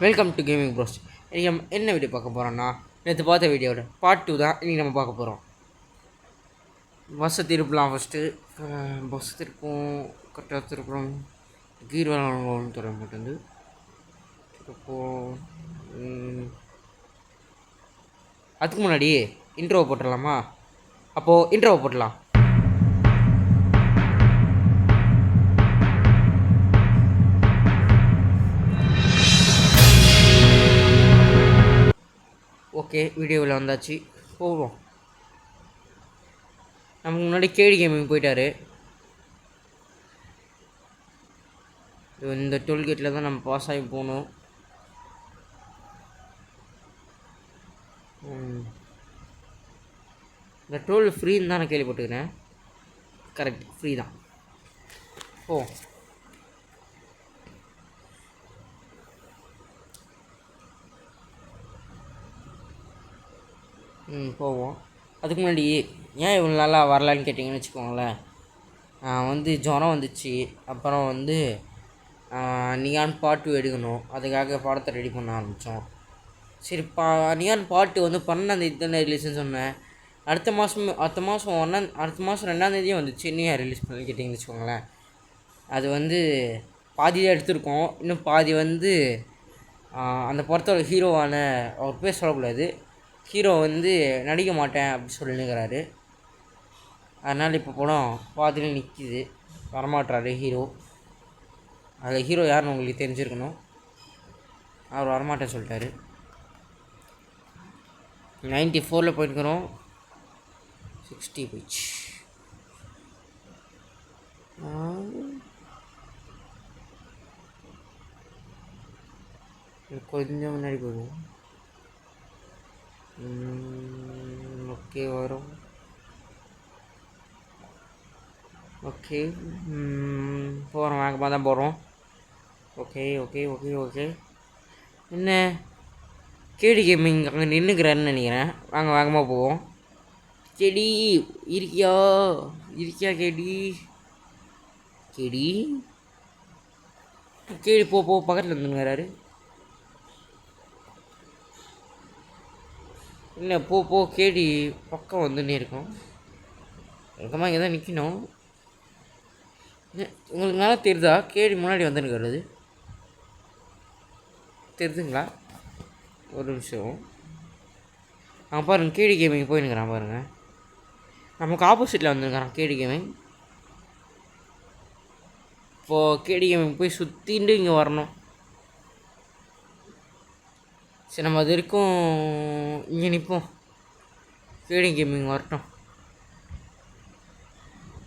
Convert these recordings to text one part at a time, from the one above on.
Welcome to gaming pros. இன்றைக்கி நம்ம என்ன வீடியோ பார்க்க போகிறோன்னா, நேற்று பார்த்த வீடியோட பார்ட் 2 தான் இன்றைக்கி நம்ம பார்க்க போகிறோம். பஸ்ஸை திருப்பலாம். ஃபஸ்ட்டு பஸ் திருப்போம், கரெக்டாக திருப்பலாம். கீர் வேளாண் தர மாட்டேங்குது. திருப்போம். அதுக்கு முன்னாடி இன்ட்ரோவை போட்டுடலாமா? அப்போது இன்ட்ரோவை போட்டலாம். ஓகே, வீடியோவில் வந்தாச்சு, போவோம். நமக்கு முன்னாடி கேடி கேமிங் போயிட்டாரு. இந்த டோல்கேட்டில் தான் நம்ம பாஸ் ஆகி போகணும். இந்த டோல் ஃப்ரீன்னு தான் நான் கேள்விப்பட்டுக்கிறேன். கரெக்ட், ஃப்ரீ தான். ஓ, போவோம். அதுக்கு முன்னாடி ஏன் இவ்வளோ நாளாக வரலான்னு கேட்டிங்கன்னு வச்சுக்கோங்களேன். வந்து ஜுரம் வந்துச்சு. அப்புறம் வந்து நியான் பாட்டு எடுக்கணும். அதுக்காக படத்தை ரெடி பண்ண ஆரம்பித்தோம். சரி, நியான் பாட்டு வந்து 12 தானே ரிலீஸ்ன்னு சொன்னேன். அடுத்த மாதம் 2 வந்துச்சு. இன்னும் ஏன் ரிலீஸ் பண்ணி கேட்டிங்கன்னு வச்சுக்கோங்களேன். அது வந்து பாதி தான் எடுத்திருக்கோம். இன்னும் பாதி வந்து அந்த படத்தோட ஹீரோவான அவர் பேர் சொல்லக்கூடாது. ஹீரோ வந்து நடிக்க மாட்டேன் அப்படி சொல்லினுக்கிறாரு. அதனால் இப்போ படம் பாதியில் நிற்கிது, வரமாட்டுறாரு ஹீரோ. அதில் ஹீரோ யாருன்னு உங்களுக்கு தெரிஞ்சிருக்கணும். அவர் வரமாட்டேன்னு சொல்லிட்டாரு. 94 போயிருக்கிறோம். 60 போயிடுச்சு. கொஞ்சம் முன்னாடி போயிடுவோம். ஓகே, வரும். ஓகே, போகிறோம். வேகமாக தான் போகிறோம். ஓகே ஓகே ஓகே ஓகே என்ன கேடி கேமிங் அங்கே நின்றுக்கிறாருன்னு நினைக்கிறேன். வாங்க வேகமாக போவோம். கேடி இருக்கியா? கேடி கேடி கேடி போ பக்கத்தில் வந்துங்கிறாரு. இல்லை, போ கேடி பக்கம் வந்துன்னே இருக்கும். வழக்கமாக இங்கே தான் நிற்கணும். உங்களுக்கு நல்லா தெரியுதா? கேடி முன்னாடி வந்துருக்கிறது தெரியுதுங்களா? ஒரு நிமிஷம். பாருங்கள், கேடி கேமிங் போயின்னுக்கிறான் பாருங்கள். நமக்கு ஆப்போசிட்டில் வந்துருக்கிறான் கேடி கேமிங். இப்போது கேடி கேமிங் போய் சுற்றிட்டு இங்கே வரணும். சரி, நம்ம அது வரைக்கும் இங்கே நிற்போம். கேடி கேமிங் வரட்டும்.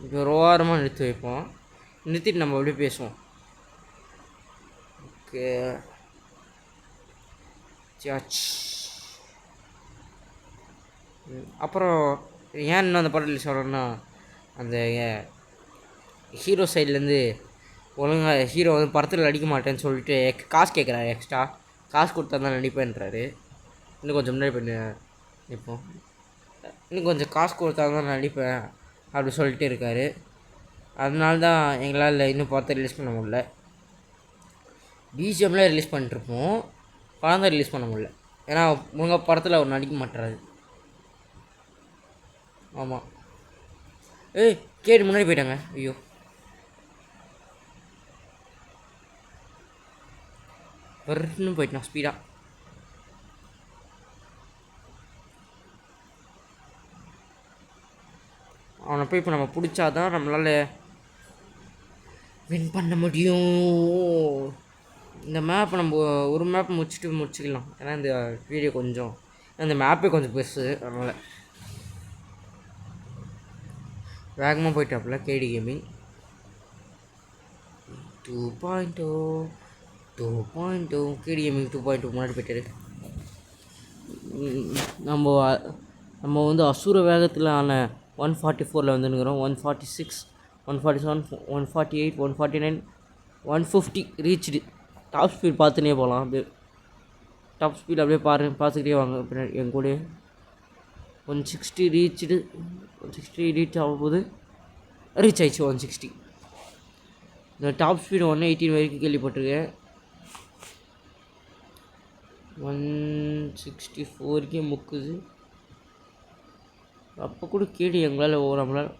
இப்போ ஒரு ஓரமாக நிறுத்தி வைப்போம். நிறுத்திட்டு நம்ம அப்படியே பேசுவோம். ஓகே, சாச். அப்புறம் ஏன் இன்னும் அந்த படத்தில் சொல்கிறேன்னா, அந்த ஹீரோ சைட்லேருந்து ஒழுங்காக ஹீரோ வந்து படத்தில் நடிக்க மாட்டேன்னு சொல்லிட்டு காசு கேட்குறாரு. எக்ஸ்ட்ரா காசு கொடுத்தா தான் நடிப்பேன்றாரு. இன்னும் கொஞ்சம் முன்னாடி பண்ணி நிற்போம். இன்னும் கொஞ்சம் காசு கொடுத்தா தான் நடிப்பேன் அப்படி சொல்லிட்டு இருக்காரு. அதனால தான் எங்களால் இன்னும் படத்தை ரிலீஸ் பண்ண முடியல. பிஜிஎம்லாம் ரிலீஸ் பண்ணிட்டுருப்போம், படம் தான் ரிலீஸ் பண்ண முடியல. ஏன்னா ஒழுங்காக படத்தில் அவர் நடிக்க மாட்டுறாரு. ஆமாம். கேடி முன்னாடி போயிட்டாங்க. ஐயோ, வரணுன்னு போயிட்டான் ஸ்பீடாக. அவனை போய் இப்போ நம்ம பிடிச்சாதான் நம்மளால் வின் பண்ண முடியும். இந்த மேப் நம்ம ஒரு மேப் முடிச்சுக்கலாம். ஏன்னா இந்த வீடியோ கொஞ்சம் இந்த மேப்பே கொஞ்சம் பெருசு. அதனால் வேகமாக போயிட்டாப்புல கேடி கேமிங். 2.0 கேடி கேமிங் 2.2 முன்னாடி போயிட்டாரு. நம்ம வந்து அசுர வேகத்தில் ஆன 144 வந்துருக்கிறோம். 146, 147, 148, 149, 150 ரீச்டு. டாப் ஸ்பீட் பார்த்துனே போகலாம். அப்படியே டாப் ஸ்பீட் அப்படியே பார்த்துக்கிட்டே வாங்க பின்னாடி என் கூட. 160 ரீச்டு. 160 ரீச் ஆகும்போது ரீச் ஆயிடுச்சு 160. இந்த டாப் ஸ்பீடு 118 வரைக்கும் கேள்விப்பட்டிருக்கேன். 164க்கே முக்குது. அப்போ கூட கேடி எங்களால் நம்மளால்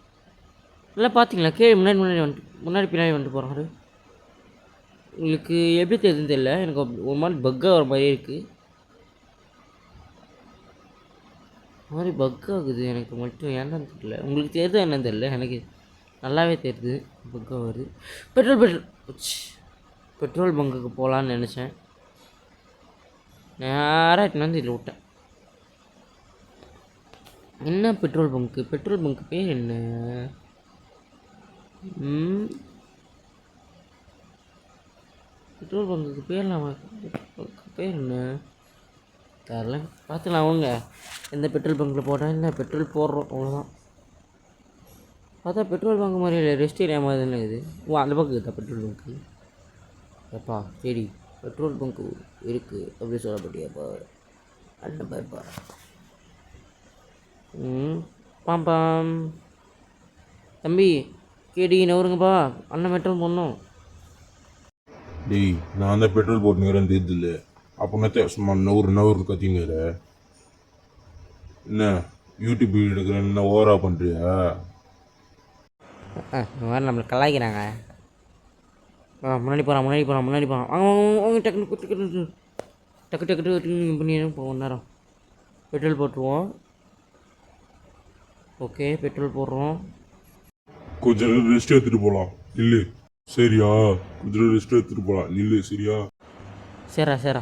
நல்லா பார்த்தீங்களா? கேடி முன்னாடி பின்னாடி வந்துட்டு போகிறாரு. உங்களுக்கு எப்படி தெரியுதுன்னு தெரியல, எனக்கு ஒரு மாதிரி பக்காக வர மாதிரியே இருக்குது. மாதிரி பக் ஆகுது எனக்கு மட்டும், என்னன்னு தெரியல. உங்களுக்கு தெரியுதா என்னன்னு தெரியல, எனக்கு நல்லாவே தெரியுது பக்காக வருது. பெட்ரோல் பங்குக்கு போகலான்னு நினச்சேன், நேராக இட்டுன்னு வந்து இதில் விட்டேன். என்ன பெட்ரோல் பங்க்கு பேர் என்ன? பெட்ரோல் பங்குக்கு பேர் என்ன தெரில, பார்த்துக்கலாம் அவங்க. எந்த பெட்ரோல் பங்கில் போட்டால் இல்லை, பெட்ரோல் போடுறோம் அவ்வளோதான். பார்த்தா பெட்ரோல் பங்க் மாதிரி இல்லை, ரெஸ்ட் ஏரியா மாதிரி தானே இது. ஓ, அந்த பக்கம் இருக்குதா பெட்ரோல் பங்க்கு? எப்பா சரி, பெட்ரோல் பங்க்கு இருக்குது அப்படி சொல்லப்பட்டியாப்பா? அந்த பாப்பா பாம்பாம் தம்பி, கேடி நவருங்கப்பா, அண்ணன் பெட்ரோல் போடணும். டேய், நான் தான் பெட்ரோல் போட்டுங்கிறேன்னு தெரியுதுல்ல, அப்போ சும்மா நூறு கத்திங்கிற என்ன? யூடியூப் வீடியோ எடுக்கிறேன், என்ன ஓவரா பண்ணுறியா? இந்த மாதிரி நம்மளை கலாய்க்கிறாங்க. முன்னாடி போகிறான் வாங்க டக்கு பண்ணி போவோம் நேரம். பெட்ரோல் போட்டுருவோம். ஓகே, பெட்ரோல் போடுறோம். கொஞ்ச நேரம் ரெஸ்ட் எடுத்துட்டு போகலாம் நில்லு, சரியா? கொஞ்ச நேரம் ரெஸ்ட் எடுத்துட்டு போகலாம் நில்லு, சரியா? சரி.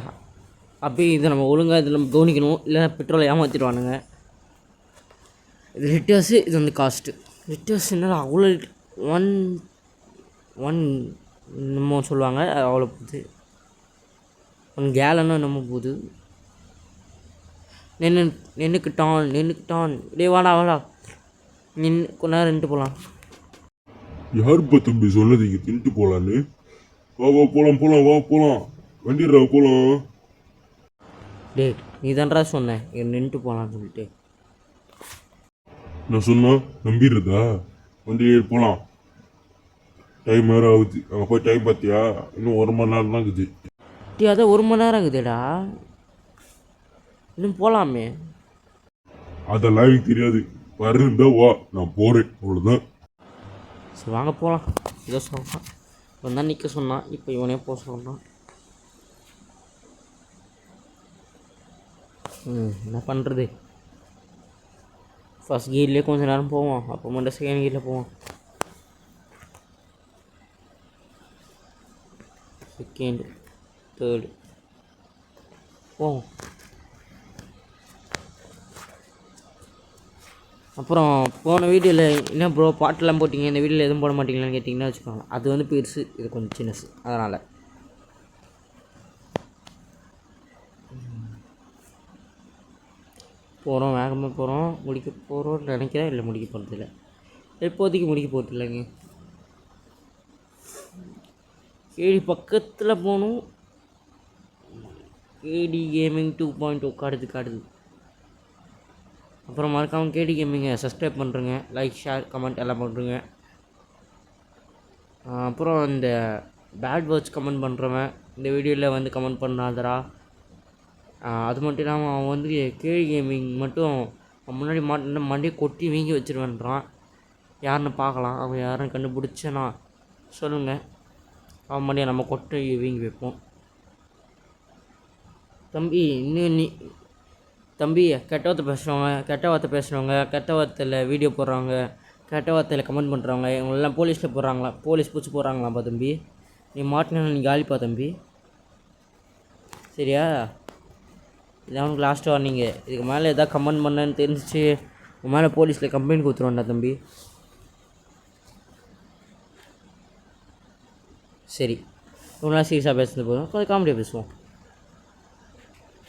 அப்படியே இதை நம்ம ஒழுங்காக இதில் நம்ம கவனிக்கணும், இல்லை பெட்ரோலை ஏமாற்றிடுவானுங்க. இது லிட்டர்ஸு, இது வந்து காஸ்ட்டு. லிட்டர்ஸ் என்ன அவ்வளோ ஒன் என்னமோ சொல்லுவாங்க, அவ்வளோ போகுது. 1 கேலனும் என்னமோ போகுது. நின்றுக்கிட்டான். டேய் வாடா கொஞ்ச நேரம் நின்று போகலாம். யாருப்பா தம்பி சொன்னது இங்கே தின்ட்டு போகலான்னு? வா போகலாம் வண்டிடுறா போகலாம். டேய், நீ தான்டா சொன்னேன் நின்றுட்டு போகலான்னு சொல்லிட்டு. நான் சொன்னா நம்பிடுறதா? வண்டி போகலாம், டைம் வேறு ஆகுது. அங்கே போய் டைம் பார்த்தியா? இன்னும் 1 மணி நேரம் தான் இருக்குது. டே, அதான் 1 மணி நேரம் ஆகுதுடா, இன்னும் போகலாமே. அதெல்லாம் எனக்கு தெரியாது, வருந்தா வா, நான் போகிறேன், அவ்வளோதான். சரி வாங்க போகலாம். இதை சொன்னான், இப்போ தான் நிற்க சொன்னான், இப்போ இவனே போக சொன்னான். என்ன பண்ணுறது? ஃபஸ்ட் கீர்லேயே கொஞ்சம் நேரம் போவோம், அப்போ மட்டும் செகண்ட் கீரில் போவோம். செகண்ட், தேர்டு போவோம். அப்புறம் போன வீடியோவில் என்ன ப்ரோ பாட்டெல்லாம் போட்டிங்க, இந்த வீடியோவில் எதுவும் போட மாட்டீங்களான்னு கேட்டிங்கன்னா வச்சுக்கோங்க, அது வந்து பெருசு, இது கொஞ்சம் சின்னசு, அதனால். போகிறோம், வேகமாக போகிறோம், முடிக்க போகிறோன்னு நினைக்கிறேன். இல்லை, முடிக்க போகிறதில்ல, இப்போதைக்கு முடிக்க போகிறது இல்லைங்க. கேடி பக்கத்தில் போகணும். கேடி கேமிங் 2.0 காடுது. அப்புறம் மறக்காமல் கேடி கேமிங்கை சப்ஸ்கிரைப் பண்ணுறேங்க, லைக் ஷேர் கமெண்ட் எல்லாம் பண்ணுறேங்க. அப்புறம் இந்த பேட் வேர்ட்ஸ் கமெண்ட் பண்ணுறவன் இந்த வீடியோவில் வந்து கமெண்ட் பண்ணாதரா. அது மட்டும் இல்லாமல் அவன் வந்து கேடி கேமிங் மட்டும் முன்னாடி மண்டியை கொட்டி வீங்கி வச்சுருவேன்றான். யாருன்னு பார்க்கலாம், அவன் யாருன்னு கண்டுபிடிச்சேன்னா சொல்லுங்கள், அவன் மண்டியை நம்ம கொட்டி வீங்கி வைப்போம். தம்பி, கெட்ட வார்த்தை பேசுகிறவங்க, கெட்ட வார்த்தையில் வீடியோ போடுறவங்க, கெட்ட வார்த்தையில் கமெண்ட் பண்ணுறவங்க, இவங்களெல்லாம் போலீஸில் போடுறாங்களா, போலீஸ் பிடிச்சி போடுறாங்களாப்பா தம்பி. நீ மாட்டினா நீ காலிப்பா தம்பி, சரியா? இதான் உனக்கு லாஸ்ட் வார்னிங்க. இதுக்கு மேலே எதாவது கமெண்ட் பண்ணேன்னு தெரிஞ்சிச்சு உன் மேலே போலீஸில் கம்ப்ளைண்ட் கொடுத்துருவான்டா தம்பி. சரி, இவ்வளோ சீரியஸாக பேசுறது போதும், கொஞ்சம் காமெடியாக பேசுவோம்.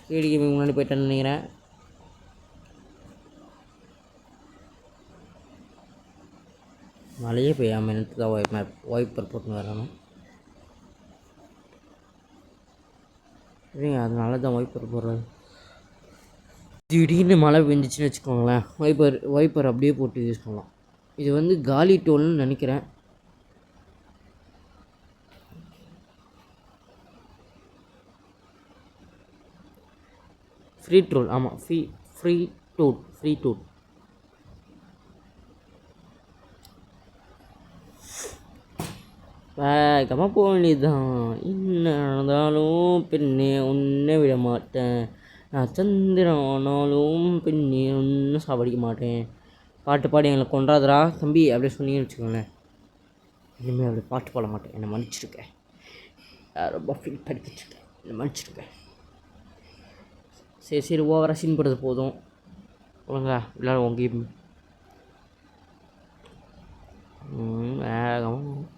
கேடி கேமிங் முன்னாடி போயிட்டேன்னு நினைக்கிறேன். மழையே பெய்யாமல் எனக்கு தான் வைப்பர் போட்டுன்னு வரணும். சரிங்க, அதனால தான் வைப்பர் போடுறது. திடீர்னு மழை பெஞ்சிச்சின்னு வச்சுக்கோங்களேன், வைப்பர் அப்படியே போட்டு யூஸ் பண்ணலாம். இது வந்து காலி டோல்னு நினைக்கிறேன். ஃப்ரீ டூல் ஆமாம் ஃப்ரீ டூல் வேகமாக போக வேண்டியதுதான். என்ன நடந்தாலும் பெண்ணே உன்னை விட மாட்டேன், நான் சந்திரன் ஆனாலும் பெண்ணே ஒன்றும் சாவடிக்க மாட்டேன். பாட்டு பாடி எங்களை கொண்டாதுரா தம்பி அப்படியே சொன்னீங்கன்னு வச்சுக்கோங்களேன். இனிமேல் அப்படி பாட்டு பாட மாட்டேன், என்னை மன்னிச்சிருக்கேன். ரொம்ப ஃபீல் படிக்கிட்டுருக்கேன், என்னை மன்னிச்சிருக்கேன். சரி ஓவராக சீன் போடுறது போதும். ஒழுங்கா விளையாட உங்க கேம். வேகமாக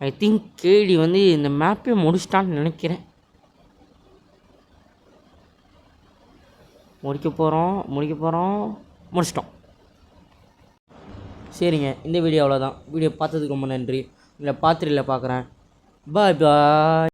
ஐ திங்க் கேடி வந்து இந்த மேப்பே முடிச்சிட்டான்னு நினைக்கிறேன். முடிக்க போகிறோம் முடிச்சிட்டோம். சரிங்க, இந்த வீடியோ அவ்வளோதான். வீடியோ பார்த்ததுக்கு ரொம்ப நன்றி. இல்லை பார்க்குறேன். பாய்.